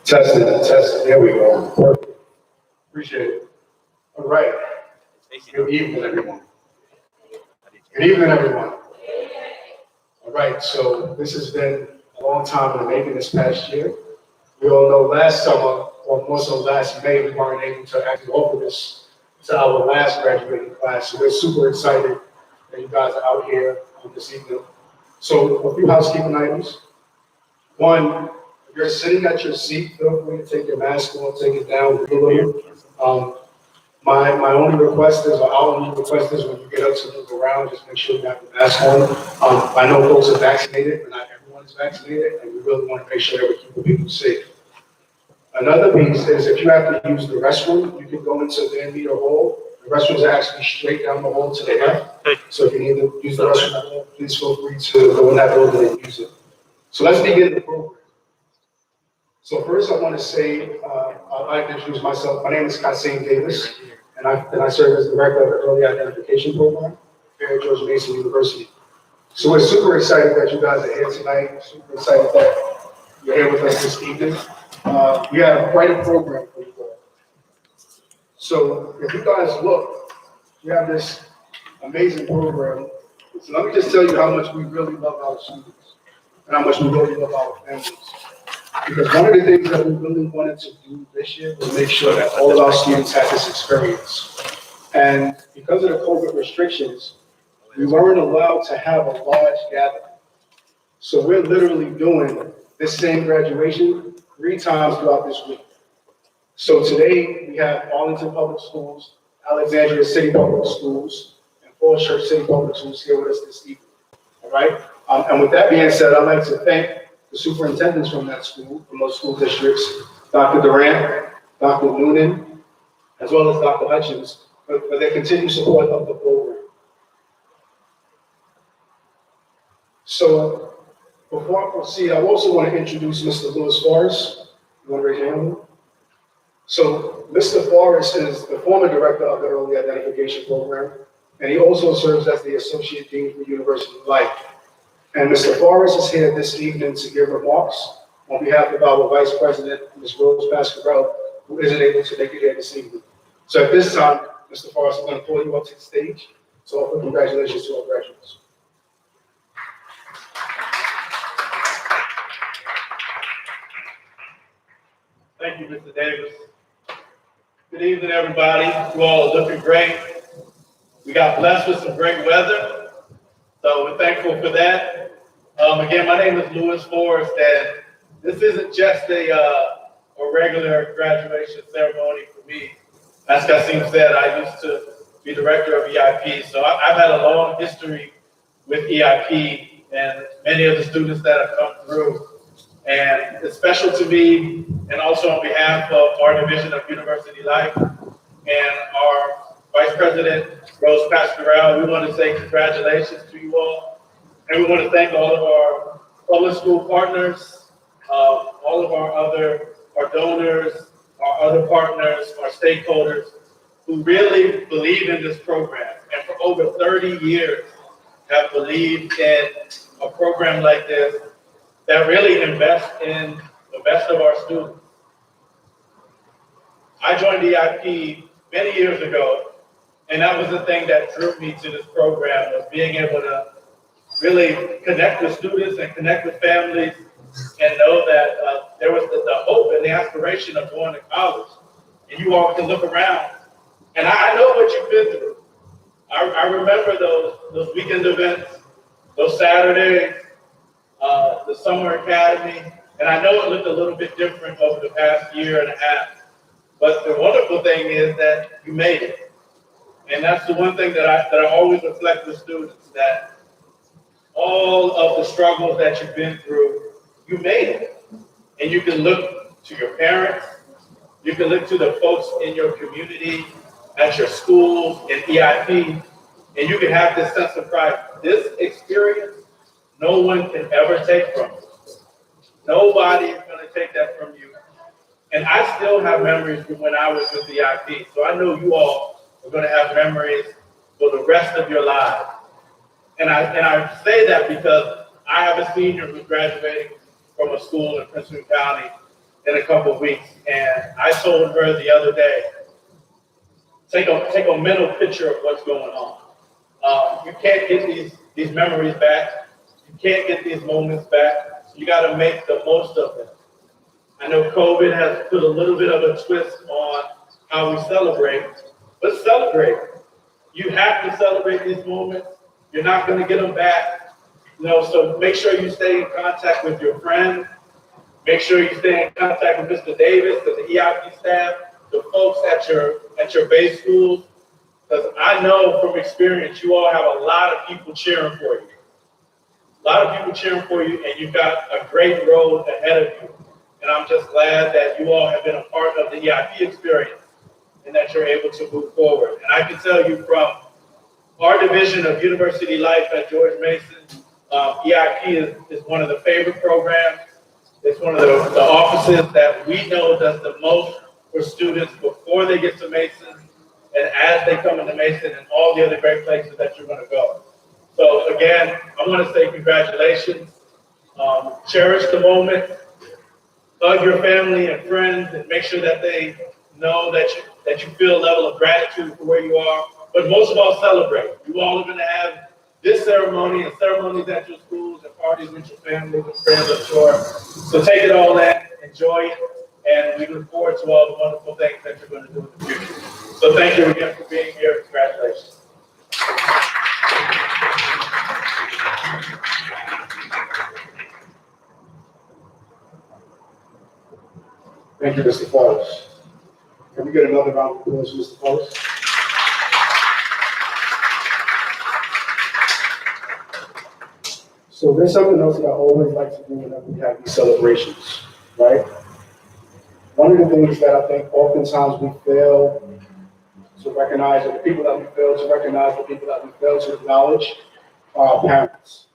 Testing, testing. There we go. Perfect. Appreciate it. All right. Good evening, everyone. Good evening, everyone. All right. So this has been a long time in the making this past year. We all know last summer, or more so last May, we weren't able to actually offer this to our last graduating class. So we're super excited that you guys are out here this evening. So a few housekeeping items. One, if you're sitting at your seat, feel free to take your mask on, take it down, a little. My only request is, or our only request is when you get up to move around, just make sure you have the mask on. I know folks are vaccinated, but not everyone is vaccinated, and we really want to make sure that we're keeping people safe. Another piece is if you have to use the restroom, you can go into the meter hall. The restrooms are actually straight down the hall to the left. So if you need to use the restroom, please feel free to go in that building and use it. So let's begin the program. So first I want to say, I'd like to introduce myself. My name is Kasim Davis, and I serve as the director of the Early Identification Program here at George Mason University. So we're super excited that you guys are here tonight. Super excited that you're here with us this evening. We have quite a program for you guys. So if you guys look, we have this amazing program. So let me just tell you how much we really love our students and how much we really love our families. Because one of the things that we really wanted to do this year was make sure that all of our students had this experience. And because of the COVID restrictions, we weren't allowed to have a large gathering. So we're literally doing this same graduation 3 times throughout this week. So today we have Arlington Public Schools, Alexandria City Public Schools, and Falls Church City Public Schools here with us this evening. All right? And with that being said, I'd like to thank the superintendents from that school, from those school districts, Dr. Durant, Dr. Noonan, as well as Dr. Hutchins, for their continued support of the program. So before I proceed, I also want to introduce Mr. Lewis Forrest. You want to raise your hand? So Mr. Forrest is the former director of the Early Identification Program, and he also serves as the Associate Dean for University Life. And Mr. Forrest is here this evening to give remarks on behalf of our Vice President, Ms. Rose Pasquarello, who isn't able to make it here this evening. So at this time, Mr. Forrest, I'm going to pull you up to the stage to offer congratulations to our graduates. Thank you, Mr. Davis. Good evening, everybody. You all are looking great. We got blessed with some great weather, so we're thankful for that. Again, my name is Lewis Forrest, and this isn't just a regular graduation ceremony for me. As Kasim said, I used to be director of EIP, so I've had a long history with EIP and many of the students that have come through. And it's special to me, and also on behalf of our division of University Life and our Vice President, Rose Pasquarello, we want to say congratulations to you all. And we want to thank all of our public school partners, all of our donors, our other partners, our stakeholders, who really believe in this program. And for over 30 years have believed in a program like this that really invests in the best of our students. I joined EIP many years ago, and that was the thing that drew me to this program, was being able to really connect with students and connect with families and know that there was the hope and the aspiration of going to college. And you all can look around. And I know what you've been through. I remember those weekend events, those Saturdays, the summer academy, and I know it looked a little bit different over the past year and a half. But the wonderful thing is that you made it. And that's the one thing that I always reflect with students, that all of the struggles that you've been through, you made it. And you can look to your parents, you can look to the folks in your community, at your schools, in EIP, and you can have this sense of pride. This experience, no one can ever take from you. Nobody is going to take that from you. And I still have memories from when I was with EIP. So I know you all are going to have memories for the rest of your lives. And I say that because I have a senior who's graduating from a school in Prince William County, in a couple of weeks. And I told her the other day, take a mental picture of what's going on. You can't get these memories back. You can't get these moments back. So you got to make the most of them. I know COVID has put a little bit of a twist on how we celebrate, but celebrate. You have to celebrate these moments. You're not going to get them back. So make sure you stay in contact with your friends. Make sure you stay in contact with Mr. Davis and the EIP staff, the folks at your base schools, because I know from experience you all have a lot of people cheering for you. A lot of people cheering for you, and you've got a great road ahead of you. And I'm just glad that you all have been a part of the EIP experience and that you're able to move forward. And I can tell you from our division of university life at George Mason, EIP is one of the favorite programs. It's one of the offices that we know does the most for students before they get to Mason and as they come into Mason and all the other great places that you're going to go. So again, I want to say congratulations. Cherish the moment. Hug your family and friends and make sure that they know that you feel a level of gratitude for where you are. But most of all, celebrate. You all are going to have this ceremony and ceremonies at your schools and parties with your family and friends, I'm sure. So take it all in, enjoy it, and we look forward to all the wonderful things that you're going to do in the future. So thank you again for being here. Congratulations. Thank you, Mr. Forrest. Can we get another round of applause for Mr. Forrest? So there's something else that I always like to do whenever we have these celebrations, right? One of the things that I think oftentimes we fail to recognize, or the people that we fail to recognize, the people that we fail to acknowledge are our parents.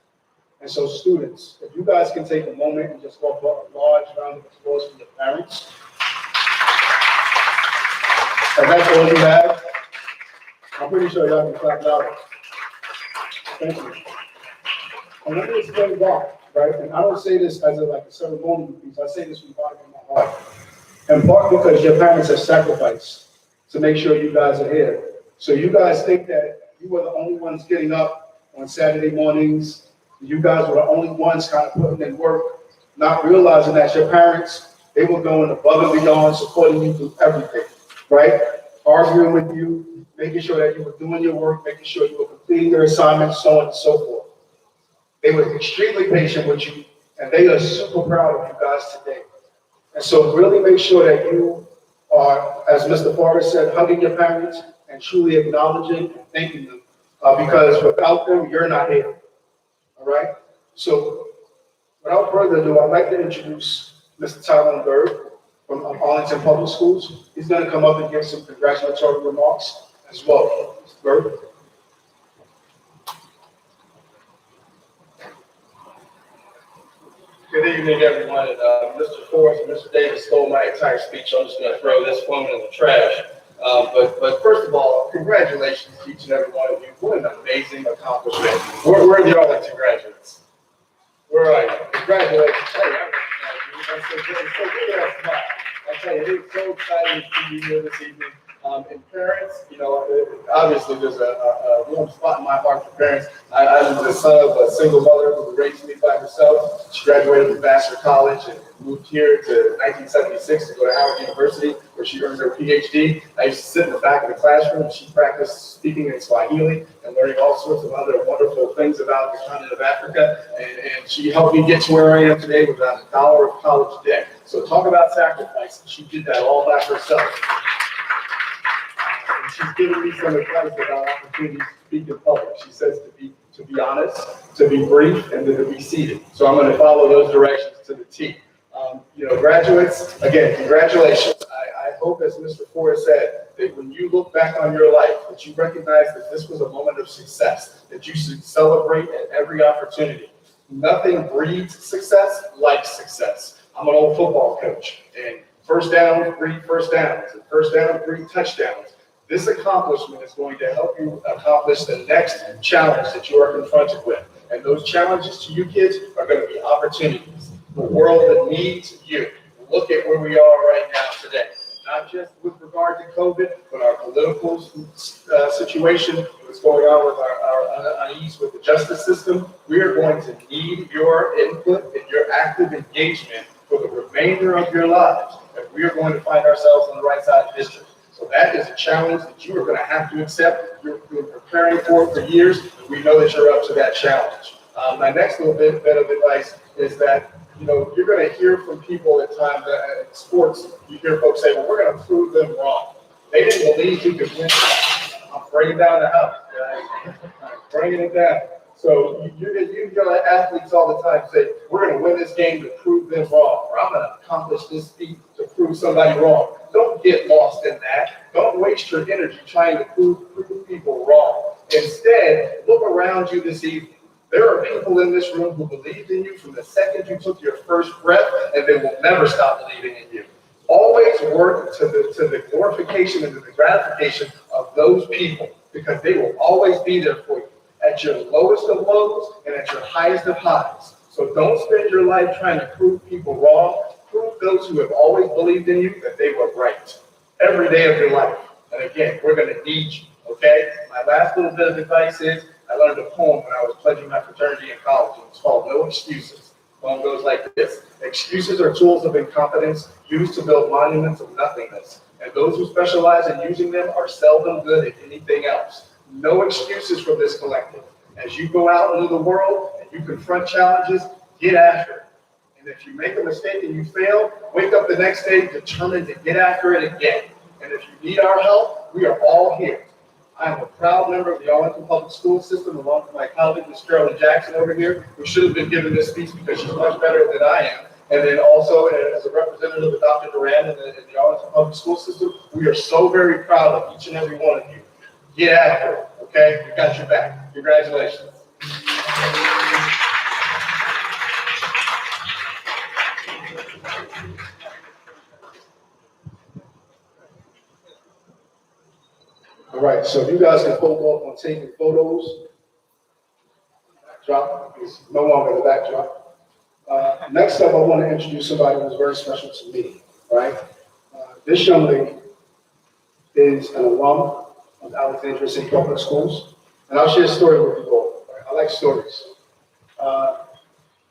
And so students, if you guys can take a moment and just go for a large round of applause for your parents. And that's all you have. I'm pretty sure y'all can clap louder. Thank you. And let me explain why, right? And I don't say this as a ceremonial piece. I say this from the bottom of my heart. In part because your parents have sacrificed to make sure you guys are here. So you guys think that you were the only ones getting up on Saturday mornings. You guys were the only ones kind of putting in work, not realizing that your parents, they were going above and beyond, supporting you through everything, right? Arguing with you, making sure that you were doing your work, making sure you were completing your assignments, so on and so forth. They were extremely patient with you, and they are super proud of you guys today. And so really make sure that you are, as Mr. Forrest said, hugging your parents and truly acknowledging and thanking them, because without them, you're not here. All right? So without further ado, I'd like to introduce Mr. Tyler Bird from Arlington Public Schools. He's going to come up and give some congratulatory remarks as well. Mr. Bird. Good evening, everyone. Mr. Forrest and Mr. Davis stole my entire speech, so I'm just going to throw this one in the trash. But first of all, congratulations to each and every one of you. What an amazing accomplishment. Where are the Arlington graduates? Where are you? Congratulations. Hey, I'm so good to have a smile. I tell you, it's so exciting to be here this evening. And parents, obviously there's a warm spot in my heart for parents. I'm the son of a single mother who raised me by herself. She graduated from Vassar College and moved here to 1976 to go to Howard University, where she earned her PhD. I used to sit in the back of the classroom and she practiced speaking in Swahili and learning all sorts of other wonderful things about the continent of Africa. And she helped me get to where I am today without $1 of college debt. So talk about sacrifice. She did that all by herself. She's given me some advice about opportunities to speak in public. She says to be honest, to be brief, and to be seated. So I'm going to follow those directions to the T. Graduates, again, congratulations. I hope, as Mr. Forrest said, that when you look back on your life, that you recognize that this was a moment of success, that you should celebrate at every opportunity. Nothing breeds success like success. I'm an old football coach, and first down, 3 first downs, and first down, 3 touchdowns. This accomplishment is going to help you accomplish the next challenge that you are confronted with. And those challenges to you kids are going to be opportunities. The world that needs you, the look at where we are right now today. Not just with regard to COVID, but our political situation, what's going on with our unease with the justice system. We are going to need your input and your active engagement for the remainder of your lives, if we are going to find ourselves on the right side of history. So that is a challenge that you are going to have to accept. You've been preparing for years, and we know that you're up to that challenge. My next little bit of advice is that, you know, you're going to hear from people at times at sports, you hear folks say, well, we're going to prove them wrong. They didn't believe you could win. I'm breaking down the house, guys. I'm bringing it down. So you go to athletes all the time say, we're going to win this game to prove them wrong, or I'm going to accomplish this feat to prove somebody wrong. Don't get lost in that. Don't waste your energy trying to prove people wrong. Instead, look around you this evening. There are people in this room who believed in you from the second you took your first breath, and they will never stop believing in you. Always work to the glorification and to the gratification of those people, because they will always be there for you at your lowest of lows and at your highest of highs. So don't spend your life trying to prove people wrong. Prove those who have always believed in you that they were right every day of your life. And again, we're going to need you, okay? My last little bit of advice is, I learned a poem when I was pledging my fraternity in college. It's called No Excuses. The poem goes like this. Excuses are tools of incompetence used to build monuments of nothingness. And those who specialize in using them are seldom good at anything else. No excuses from this collective. As you go out into the world and you confront challenges, get after it. And if you make a mistake and you fail, wake up the next day determined to get after it again. And if you need our help, we are all here. I am a proud member of the Arlington Public School System, along with my colleague, Ms. Carolyn Jackson over here, who should have been given this speech because she's much better than I am. And then also, as a representative of Dr. Duran in the Arlington Public School System, we are so very proud of each and every one of you. Get after it, okay? We got your back. Congratulations. All right, so if you guys can hold off on taking photos, drop is no longer the backdrop. Next up, I want to introduce somebody who's very special to me, right? This young lady is an alum of Alexandria City Public Schools, and I'll share a story with you all. Right? I like stories.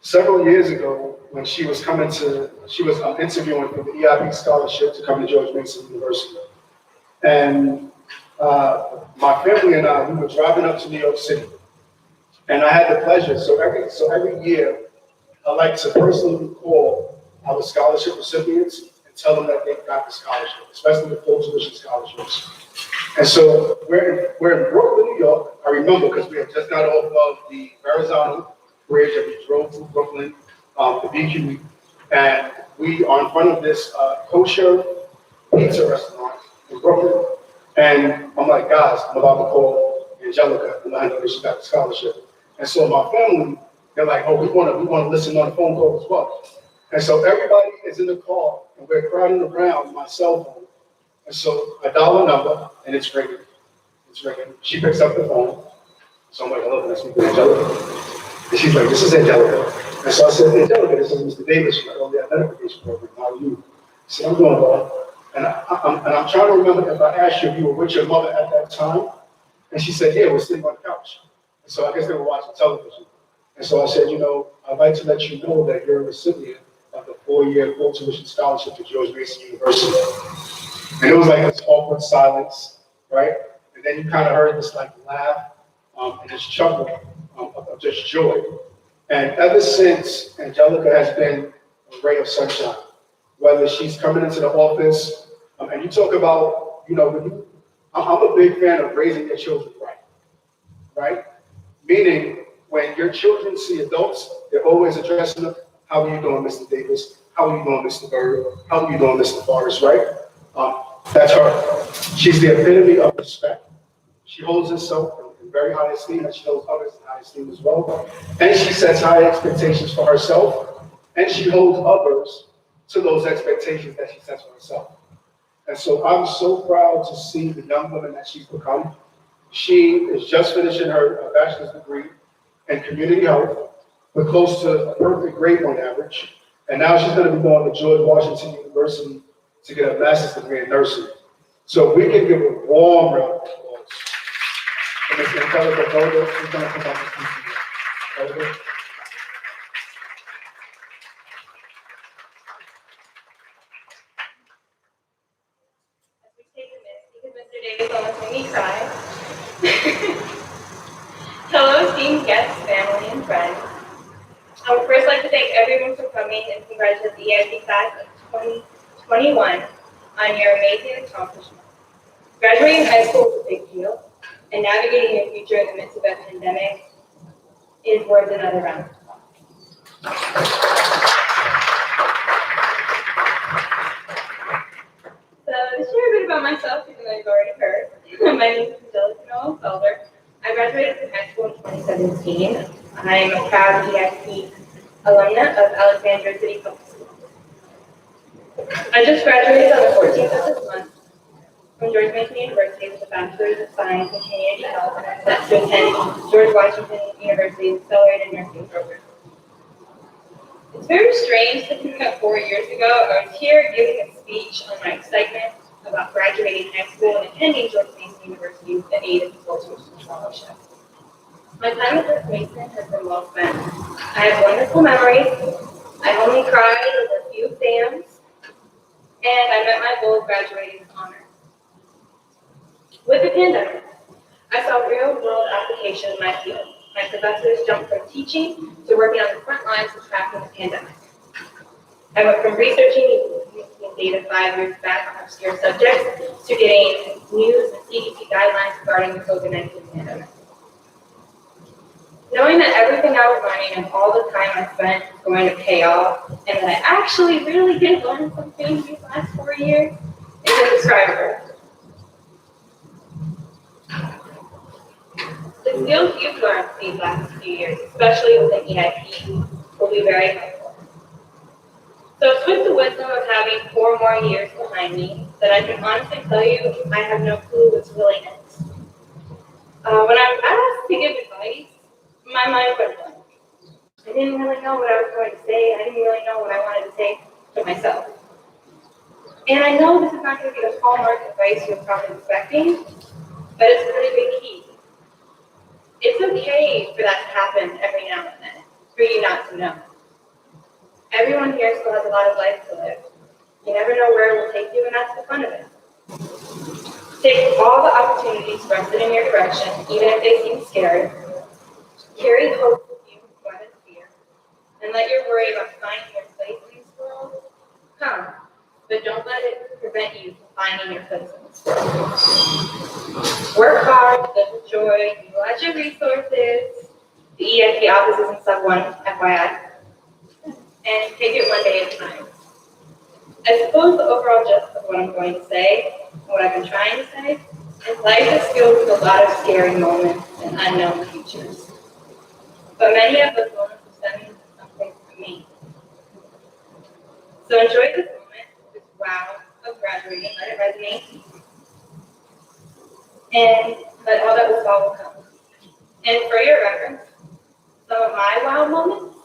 Several years ago, when she was interviewing for the EIP scholarship to come to George Mason University, and my family and I, we were driving up to New York City, and I had the pleasure. So every year, I like to personally call our scholarship recipients and tell them that they got the scholarship, especially the full tuition scholarships. And so we're in Brooklyn, New York. I remember because we had just got off of the Verrazano Bridge and we drove through Brooklyn, the BQ, and we are in front of this kosher pizza restaurant in Brooklyn. And I'm like, guys, I'm about to call Angelica and let her know that she got the scholarship. And so my family, they're like, oh, we want to listen on the phone call as well. And so everybody is in the car and we're crowding around my cell phone. And so I dial a number and it's ringing. It's ringing. She picks up the phone. So I'm like, hello, can I speak to Angelica? And she's like, this is Angelica. And so I said, Angelica, this is Mr. Davis from the identification program. How are you? She said, I'm doing well. And I'm trying to remember if I asked you if you were with your mother at that time. And she said, yeah, we're sitting on the couch. And so I guess they were watching television. And so I said, you know, I'd like to let you know that you're a recipient of the 4-year full tuition scholarship to George Mason University. And it was like this awkward silence, right? And then you kind of heard this like laugh and this chuckle of just joy. And ever since, Angelica has been a ray of sunshine. Whether she's coming into the office, and you talk about, you know, I'm a big fan of raising your children right? Meaning, when your children see adults, they're always addressing them. How are you doing, Mr. Davis? How are you doing, Mr. Bird? How are you doing, Mr. Forrest, right? That's her. She's the epitome of respect. She holds herself in very high esteem, and she holds others in high esteem as well. And she sets high expectations for herself, and she holds others to those expectations that she sets for herself. And so I'm so proud to see the young woman that she's become. She is just finishing her bachelor's degree in community health, with close to a perfect grade on average. And now she's going to be going to George Washington University to get a master's degree in nursing. So we can give a warm round of applause. And Ms. Angelica Bodo, she's going to come up and speak to you. Because Mr. Davis almost made me cry. Hello, esteemed guests, family, and friends. I would first like to thank everyone for coming and congratulate the EIP class of 2021 on your amazing accomplishments. Graduating high school is a big deal, and navigating your future in the midst of a pandemic is worth another round of applause. So to share a bit about myself, even though you've already heard, my name is Angelica Felder. I graduated from high school in 2017. I'm a proud EIP alumna of Alexandria City Public Schools. I just graduated on the 14th of this month from George Mason University with a Bachelor's of Science in Community Health, and I'm set to attend George Washington University's Accelerated Nursing Program. It's very strange thinking that 4 years ago, I was here giving a speech on my excitement about graduating high school and attending George Mason University with an aid and sports scholarship. My time at George Mason has been well spent. I have wonderful memories. I only cried over a few exams, and I met my goal of graduating with honor. With the pandemic, I saw real-world application in my field. My professors jumped from teaching to working on the front lines of tracking the pandemic. I went from researching data 5 years back on obscure subjects to getting news and CDC guidelines regarding the COVID-19 pandemic. Knowing that everything I was learning and all the time I spent was going to pay off, and that I actually really did learn something these last 4 years, is indescribable. The skills you've learned these last few years, especially within EIP, will be very helpful. So it's with the wisdom of having 4 more years behind me that I can honestly tell you I have no clue what's really next. When I was asked to give advice, my mind went blank. I didn't really know what I was going to say. I didn't really know what I wanted to say to myself. And I know this is not going to be the hallmark advice you're probably expecting, but it's a really big key. It's okay for that to happen every now and then, for you not to know. Everyone here still has a lot of life to live. You never know where it will take you, and that's the fun of it. Take all the opportunities rested in your direction, even if they seem scary. Carry hope with you more than fear, and let your worry about finding your place in this world come, but don't let it prevent you from finding your place in this world. Work hard, live with joy, utilize your resources. The EIP office is in sub 1, FYI. And take it one day at a time. I suppose the overall gist of what I'm going to say, and what I've been trying to say, is life is filled with a lot of scary moments and unknown futures. But many of those moments are stemming from something from me. So enjoy this moment, this wow of graduating, let it resonate, and let all that was follow come. And for your reference, some of my wow moments,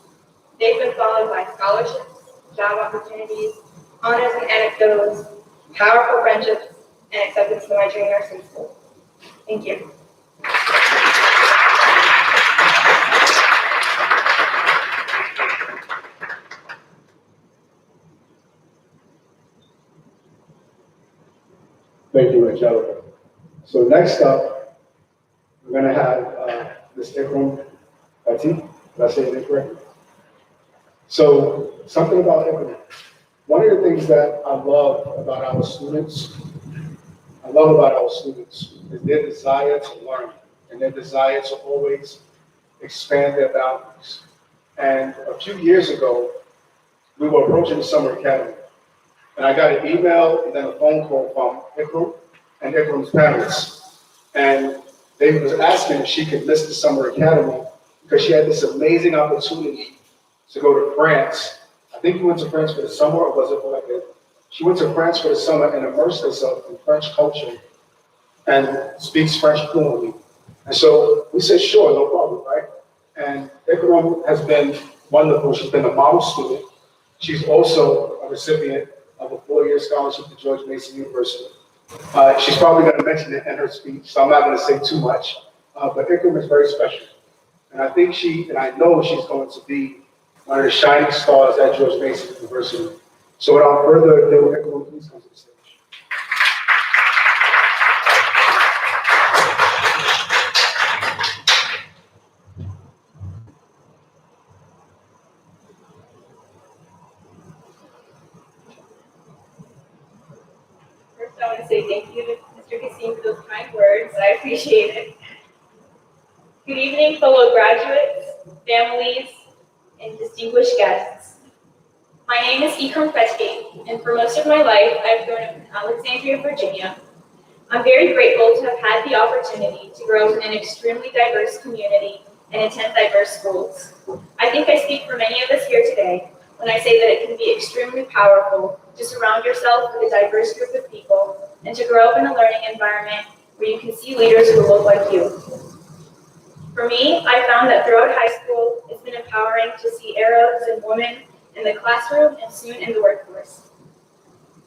they've been followed by scholarships, job opportunities, honors and anecdotes, powerful friendships, and acceptance to my dream nursing school. Thank you. Thank you, Angelica. So next up, we're going to have Ms. Ikram Ati. Did I say it correctly? So something about Ikram. One of the things that I love about our students, is their desire to learn and their desire to always expand their boundaries. And a few years ago, we were approaching the summer academy. And I got an email and then a phone call from Ikram and Ikram's parents. And they was asking if she could miss the summer academy because she had this amazing opportunity to go to France. I think you went to France for the summer, or was it for like she went to France for the summer and immersed herself in French culture and speaks French fluently. And so we said, sure, no problem, right? And Ikram has been wonderful. She's been a model student. She's also a recipient of a 4-year scholarship to George Mason University. She's probably going to mention it in her speech, so I'm not going to say too much. But Ikram is very special. And I think I know she's going to be one of the shining stars at George Mason University. So without further ado, Ikram, please come to the stage. First, I want to say thank you to Mr. Kassim for those kind words. I appreciate it. Good evening, fellow graduates, families, and distinguished guests. My name is Ikram Fetke, and for most of my life, I've grown up in Alexandria, Virginia. I'm very grateful to have had the opportunity to grow up in an extremely diverse community and attend diverse schools. I think I speak for many of us here today when I say that it can be extremely powerful to surround yourself with a diverse group of people and to grow up in a learning environment where you can see leaders who look like you. For me, I found that throughout high school, it's been empowering to see Arabs and women in the classroom and soon in the workforce.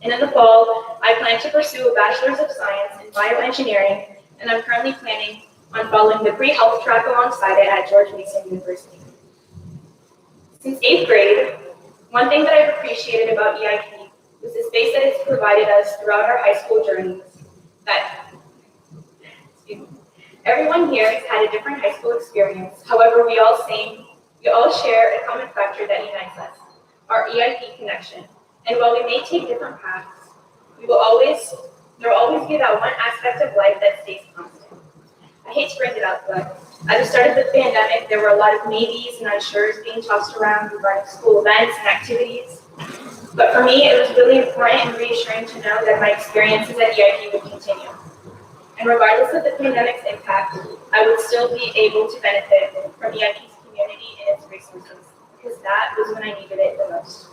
And in the fall, I plan to pursue a Bachelor's of Science in Bioengineering, and I'm currently planning on following the pre-health track alongside it at George Mason University. Since 8th grade, one thing that I've appreciated about EIP was the space that it's provided us throughout our high school journeys. Everyone here has had a different high school experience. However, we all share a common factor that unites us, our EIP connection. And while we may take different paths, there will always be that one aspect of life that stays constant. I hate to bring it up, but at the start of the pandemic, there were a lot of maybes and unsures being tossed around regarding school events and activities. But for me, it was really important and reassuring to know that my experiences at EIP would continue. And regardless of the pandemic's impact, I would still be able to benefit from EIP's community and its resources, because that was when I needed it the most.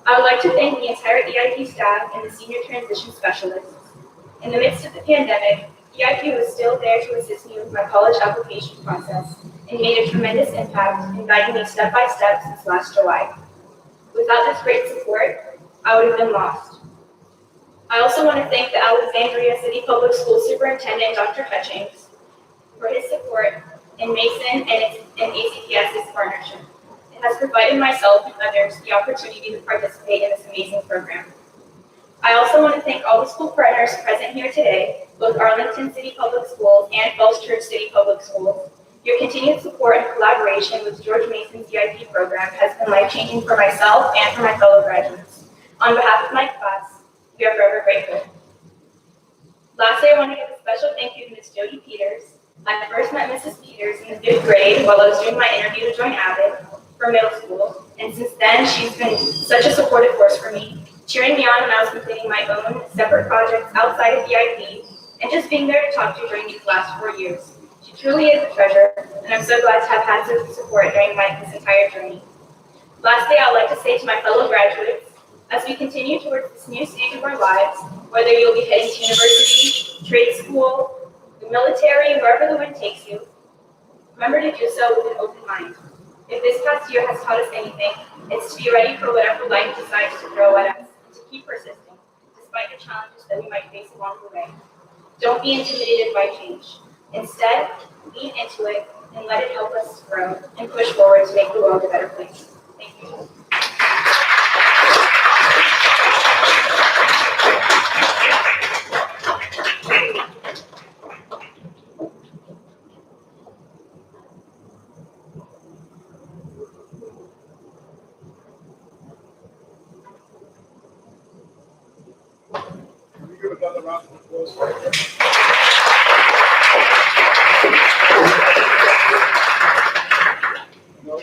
I would like to thank the entire EIP staff and the senior transition specialists. In the midst of the pandemic, EIP was still there to assist me with my college application process and made a tremendous impact in guiding me step by step since last July. Without this great support, I would have been lost. I also want to thank the Alexandria City Public School Superintendent, Dr. Hutchings, for his support in Mason and ACPS's partnership. It has provided myself and others the opportunity to participate in this amazing program. I also want to thank all the school partners present here today, both Arlington City Public Schools and Falls Church City Public Schools. Your continued support and collaboration with George Mason's EIP program has been life-changing for myself and for my fellow graduates. On behalf of my class, we are forever grateful. Lastly, I want to give a special thank you to Ms. Jody Peters. I first met Mrs. Peters in the 5th grade while I was doing my interview to join Avid for middle school, and since then, she's been such a supportive force for me, cheering me on when I was completing my own separate projects outside of EIP, and just being there to talk to during these last 4 years. She truly is a treasure, and I'm so glad to have had such support during this entire journey. Lastly, I would like to say to my fellow graduates, as we continue towards this new stage of our lives, whether you'll be heading to university, trade school, the military, wherever the wind takes you, remember to do so with an open mind. If this past year has taught us anything, it's to be ready for whatever life decides to throw at us, and to keep persisting, despite the challenges that we might face along the way. Don't be intimidated by change. Instead, lean into it and let it help us grow and push forward to make the world a better place. Thank you. Can we give another round of applause for her? No?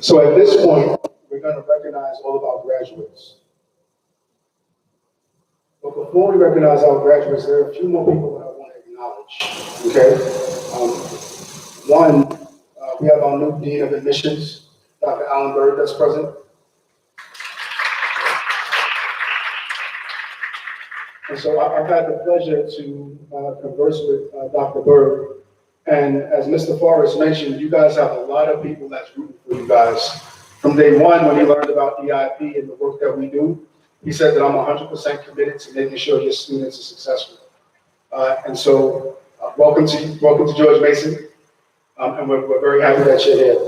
So at this point, we're going to recognize all of our graduates. But before we recognize our graduates, there are a few more people that I want to acknowledge. Okay? One, we have our new Dean of Admissions, Dr. Alan Bird, that's present. And so I've had the pleasure to converse with Dr. Bird And as Mr. Forrest mentioned, you guys have a lot of people that's rooting for you guys. From day one, when he learned about EIP and the work that we do, he said that I'm 100% committed to making sure your students are successful. And so, welcome to George Mason, and we're very happy that you're here.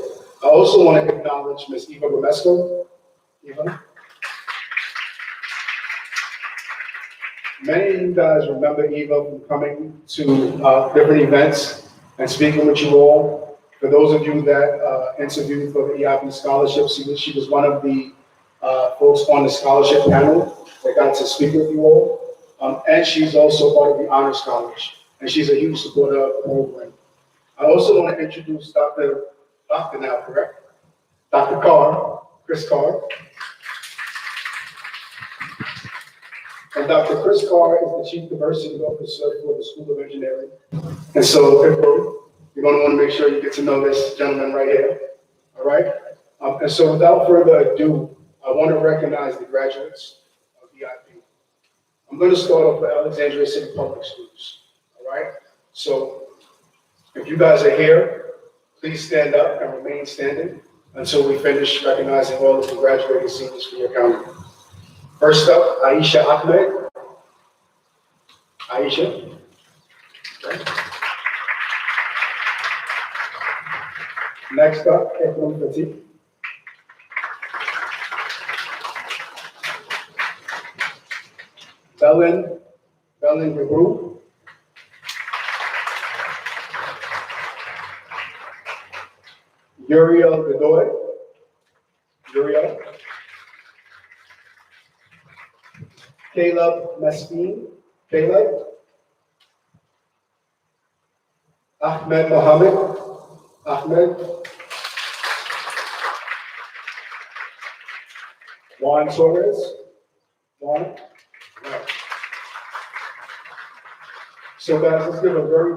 I also want to acknowledge Ms. Eva Romesco. Eva. Many of you guys remember Eva from coming to different events and speaking with you all. For those of you that interviewed for the EIP scholarships, she was one of the folks on the scholarship panel that got to speak with you all. And she's also part of the Honors College, and she's a huge supporter of the program. I also want to introduce Dr. now, correct? Dr. Carr, Chris Carr. And Dr. Chris Carr is the Chief Diversity Officer for the School of Engineering. And so, you're going to want to make sure you get to know this gentleman right here, all right? And so without further ado, I want to recognize the graduates of EIP. I'm going to start off with Alexandria City Public Schools, all right? So if you guys are here, please stand up and remain standing until we finish recognizing all of the graduating seniors for your county. First up, Aisha Ahmed. Aisha. Okay. Next up, Ekram Petit. Belen Gregou. Uriel Godoy. Uriel. Caleb Meskin. Caleb. Ahmed Mohammed. Ahmed. Juan Torres. Juan. Right. So guys, let's give a very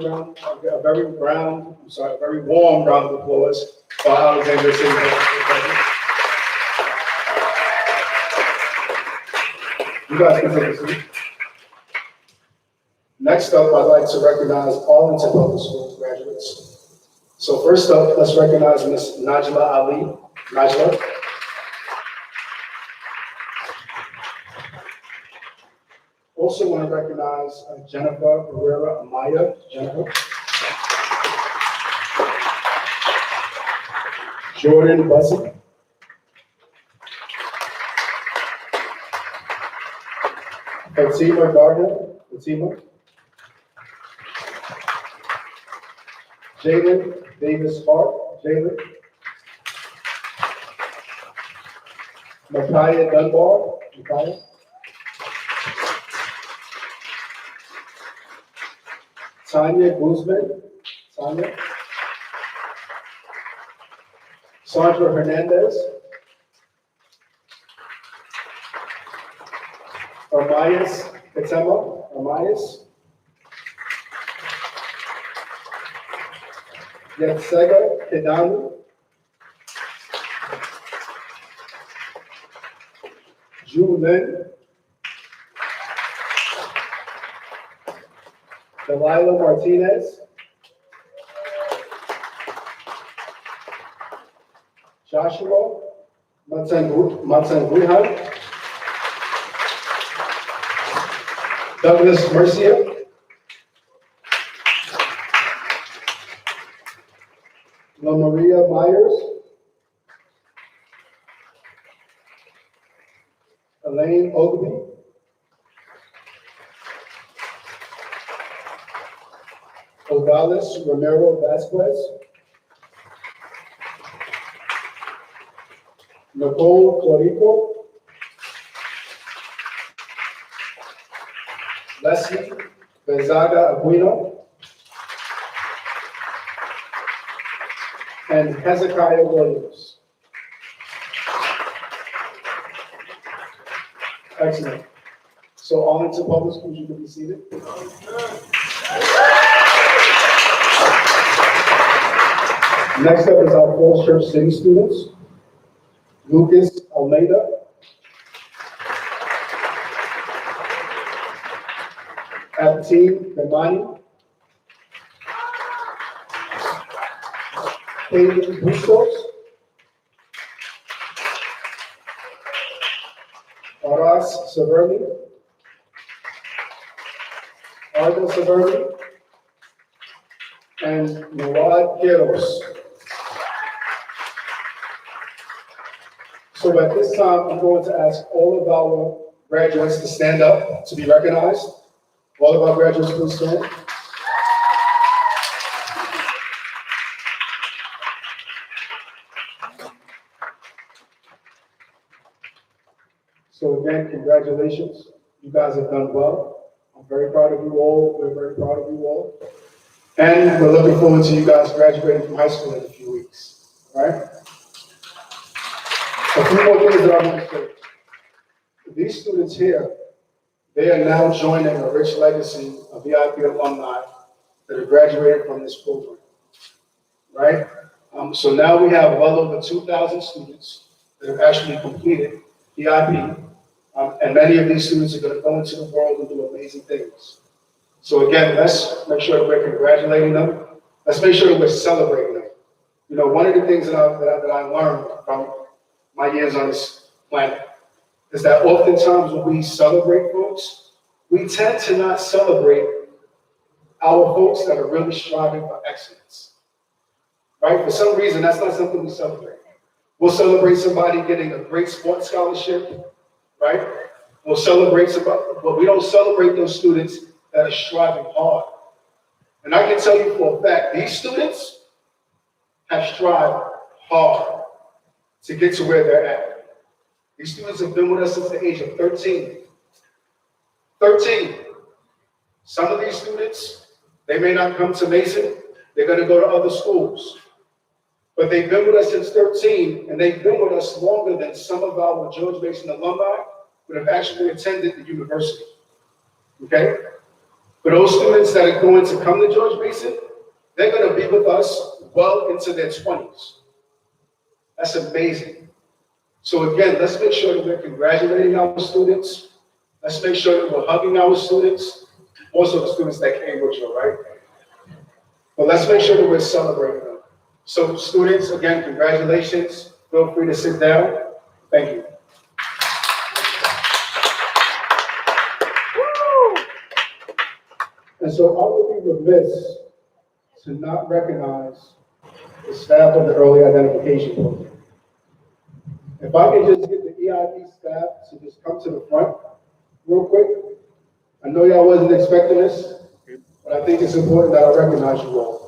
warm round of applause for Alexandria City. You guys can take a seat. Next up, I'd like to recognize Arlington Public School graduates. So first up, let's recognize Ms. Najla Ali. Najla. Also want to recognize Jennifer Herrera Amaya. Jennifer. Jordan Bussey. Fatima Gardner. Fatima. Jalen Davis Hart. Jalen. Micaiah Dunbar. Micaiah. Tanya Guzman. Tanya. Sandra Hernandez. Armayas Katema. Armayas. Yetsega Kedanu. Ju Lin. Delilah Martinez. Joshua Matsanguhan. Douglas Mercia. La Maria Myers. Elaine Ogby. Ogales Romero Vasquez. Nicole Clorico. Leslie Gonzaga Aquino. And Hezekiah Williams. Excellent. So Arlington Public Schools, you can be seated. Next up is our Falls Church City students. Lucas Almeida. Abtine Bemani. Katie Bustos, Aras Severny, Argo Severny, and Nawad Quiros. So at this time, I'm going to ask all of our graduates to stand up to be recognized. All of our graduates, please stand. So again, congratulations. You guys have done well. I'm very proud of you all. We're very proud of you all. And we're looking forward to you guys graduating from high school in a few weeks. All right? A few more things that I want to say. These students here, they are now joining a rich legacy of EIP alumni that have graduated from this program. Right? So now we have well over 2,000 students that have actually completed EIP. And many of these students are going to go into the world and do amazing things. So again, let's make sure that we're congratulating them. Let's make sure that we're celebrating them. You know, one of the things that I learned from my years on this planet is that oftentimes when we celebrate folks, we tend to not celebrate our folks that are really striving for excellence. Right? For some reason, that's not something we celebrate. We'll celebrate somebody getting a great sports scholarship, right? We'll celebrate somebody, but we don't celebrate those students that are striving hard. And I can tell you for a fact, these students have strived hard to get to where they're at. These students have been with us since the age of 13. 13. Some of these students, they may not come to Mason. They're going to go to other schools. But they've been with us since 13, and they've been with us longer than some of our George Mason alumni would have actually attended the university. Okay? For those students that are going to come to George Mason, they're going to be with us well into their 20s. That's amazing. So again, let's make sure that we're congratulating our students. Let's make sure that we're hugging our students, also the students that came with you, right? But let's make sure that we're celebrating them. So students, again, congratulations. Feel free to sit down. Thank you. And so I would be remiss to not recognize the staff of the early identification program. If I can just get the EIP staff to just come to the front real quick. I know y'all wasn't expecting this, but I think it's important that I recognize you all.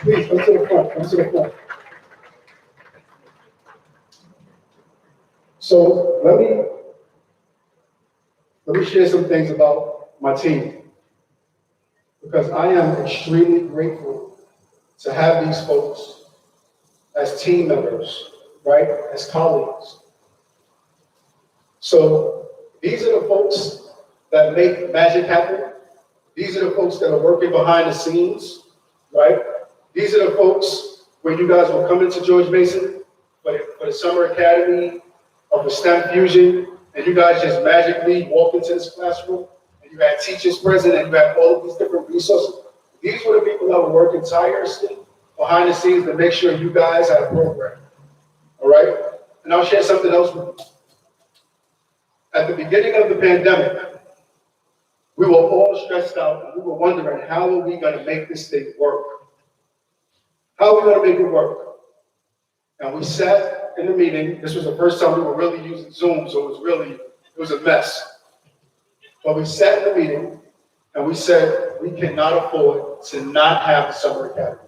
Please, come to the front, come to the front. So let me share some things about my team, because I am extremely grateful to have these folks as team members, right, as colleagues. So these are the folks that make magic happen. These are the folks that are working behind the scenes, right? These are the folks where you guys will come into George Mason for the summer academy of the STEM fusion, and you guys just magically walk into this classroom, and you had teachers present, and you had all of these different resources. These were the people that were working tirelessly behind the scenes to make sure you guys had a program, all right? And I'll share something else with you. At the beginning of the pandemic, we were all stressed out, and we were wondering, how are we gonna make this thing work? How are we gonna make it work? And we sat in the meeting. This was the first time we were really using Zoom, so it was a mess. But we sat in the meeting and we said, we cannot afford to not have the summer academy.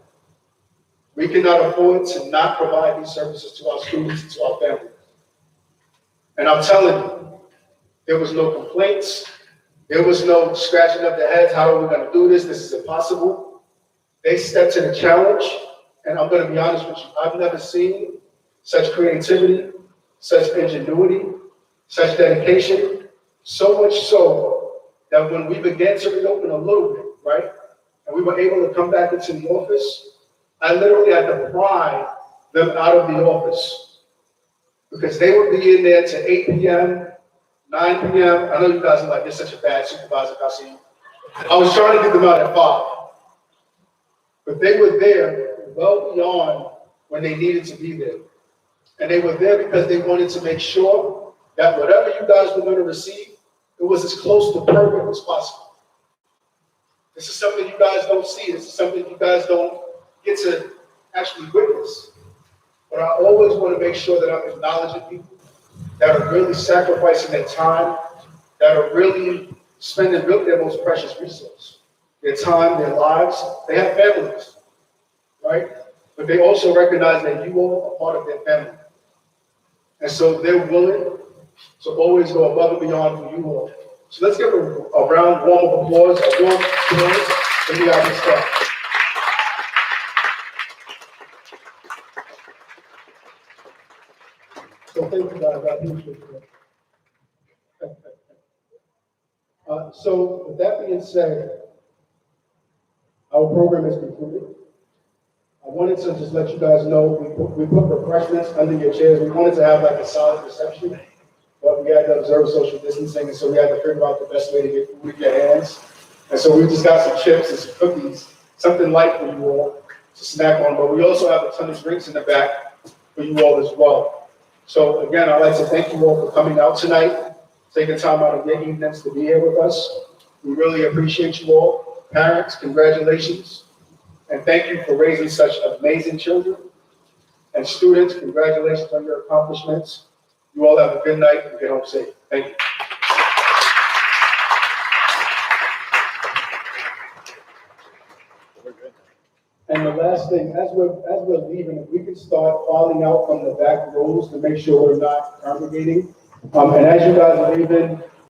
We cannot afford to not provide these services to our students and to our families. And I'm telling you, there was no complaints. There was no scratching of their heads. How are we gonna do this? This is impossible. They stepped to the challenge. And I'm going to be honest with you, I've never seen such creativity, such ingenuity, such dedication, so much so that when we began to reopen a little bit, right, and we were able to come back into the office, I literally had to pry them out of the office. because they would be in there to 8 p.m., 9 p.m. I know you guys are like, you're such a bad supervisor, I see you. I was trying to get them out at 5. But they were there well beyond when they needed to be there. And they were there because they wanted to make sure that whatever you guys were going to receive, it was as close to perfect as possible. This is something you guys don't see. This is something you guys don't get to actually witness. But I always want to make sure that I'm acknowledging people that are really sacrificing their time, that are really spending really their most precious resource, their time, their lives. They have families, right? But they also recognize that you all are part of their family. And so they're willing to always go above and beyond for you all. So let's give a round warm of applause, a warm applause for the EIP staff. So thank you guys, I appreciate it. So with that being said, our program is concluded. I wanted to just let you guys know, we put refreshments under your chairs. We wanted to have like a solid reception, but we had to observe social distancing, and so we had to figure out the best way to get food in your hands. And so we just got some chips and some cookies, something light for you all to snack on, but we also have a ton of drinks in the back for you all as well. So again, I'd like to thank you all for coming out tonight, taking time out of your evenings to be here with us. We really appreciate you all. Parents, congratulations. And thank you for raising such amazing children. And students, congratulations on your accomplishments. You all have a good night and get home safe. Thank you. And the last thing, as we're leaving, if we could start filing out from the back rows to make sure we're not congregating. And as you guys are leaving,